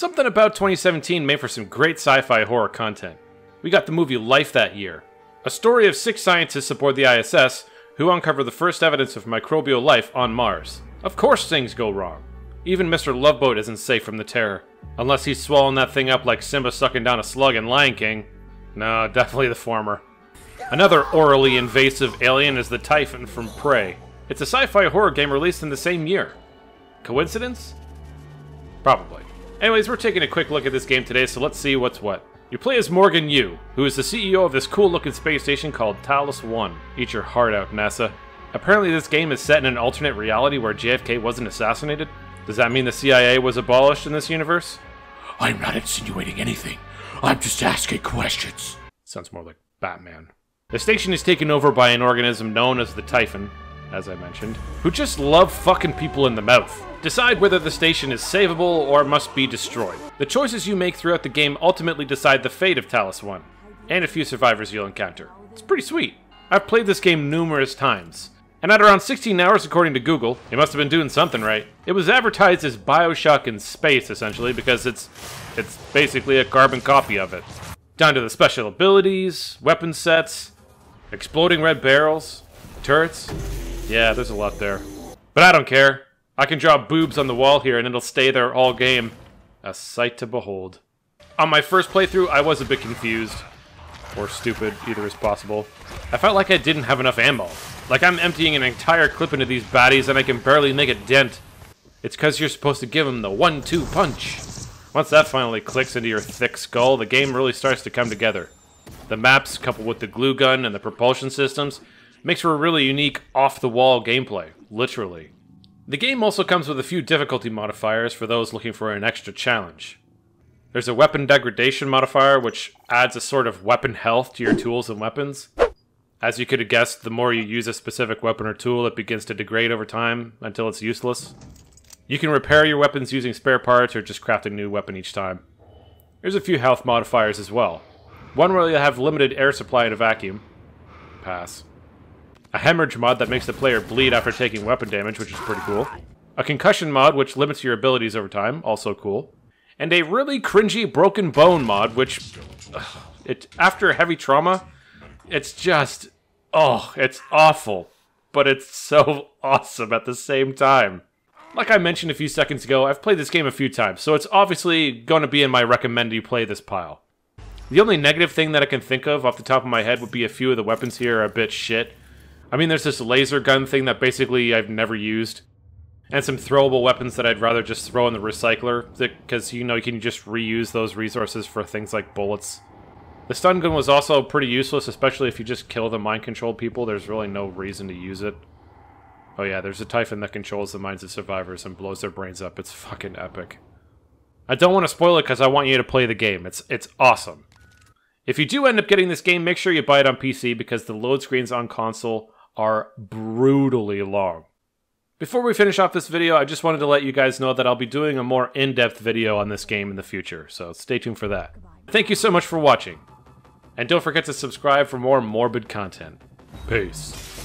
Something about 2017 made for some great sci-fi horror content. We got the movie Life that year, a story of 6 scientists aboard the ISS who uncover the first evidence of microbial life on Mars. Of course things go wrong. Even Mr. Loveboat isn't safe from the terror, unless he's swallowing that thing up like Simba sucking down a slug in Lion King. No, definitely the former. Another orally invasive alien is the Typhon from Prey. It's a sci-fi horror game released in the same year. Coincidence? Probably. Anyways, we're taking a quick look at this game today, so let's see what's what. You play as Morgan Yu, who is the CEO of this cool-looking space station called Talos I. Eat your heart out, NASA. Apparently this game is set in an alternate reality where JFK wasn't assassinated. Does that mean the CIA was abolished in this universe? I'm not insinuating anything. I'm just asking questions. Sounds more like Batman. The station is taken over by an organism known as the Typhon, as I mentioned, who just love fucking people in the mouth. Decide whether the station is savable or must be destroyed. The choices you make throughout the game ultimately decide the fate of Talos I, and a few survivors you'll encounter. It's pretty sweet. I've played this game numerous times, and at around 16 hours according to Google, it must have been doing something right. It was advertised as BioShock in space, essentially, because it's basically a carbon copy of it. Down to the special abilities, weapon sets, exploding red barrels, turrets. Yeah, there's a lot there. But I don't care. I can draw boobs on the wall here and it'll stay there all game. A sight to behold. On my first playthrough, I was a bit confused. Or stupid, either is possible. I felt like I didn't have enough ammo. Like I'm emptying an entire clip into these baddies and I can barely make a dent. It's because you're supposed to give them the 1-2 punch. Once that finally clicks into your thick skull, the game really starts to come together. The maps, coupled with the glue gun and the propulsion systems, makes for a really unique, off-the-wall gameplay. Literally. The game also comes with a few difficulty modifiers for those looking for an extra challenge. There's a weapon degradation modifier, which adds a sort of weapon health to your tools and weapons. As you could have guessed, the more you use a specific weapon or tool, it begins to degrade over time until it's useless. You can repair your weapons using spare parts or just craft a new weapon each time. There's a few health modifiers as well. One where you'll have limited air supply in a vacuum. Pass. A hemorrhage mod that makes the player bleed after taking weapon damage, which is pretty cool. A concussion mod, which limits your abilities over time, also cool. And a really cringy broken bone mod, which, after heavy trauma, it's just, it's awful. But it's so awesome at the same time. Like I mentioned a few seconds ago, I've played this game a few times, so it's obviously going to be in my recommend you play this pile. The only negative thing that I can think of off the top of my head would be a few of the weapons here are a bit shit. I mean, there's this laser gun thing that basically I've never used. And some throwable weapons that I'd rather just throw in the recycler, because, you know, you can just reuse those resources for things like bullets. The stun gun was also pretty useless, especially if you just kill the mind-controlled people. There's really no reason to use it. Oh yeah, there's a Typhon that controls the minds of survivors and blows their brains up. It's fucking epic. I don't want to spoil it because I want you to play the game. It's awesome. If you do end up getting this game, make sure you buy it on PC because the load screens on console are brutally long. Before we finish off this video, I just wanted to let you guys know that I'll be doing a more in-depth video on this game in the future, so stay tuned for that. Thank you so much for watching, and don't forget to subscribe for more morbid content. Peace.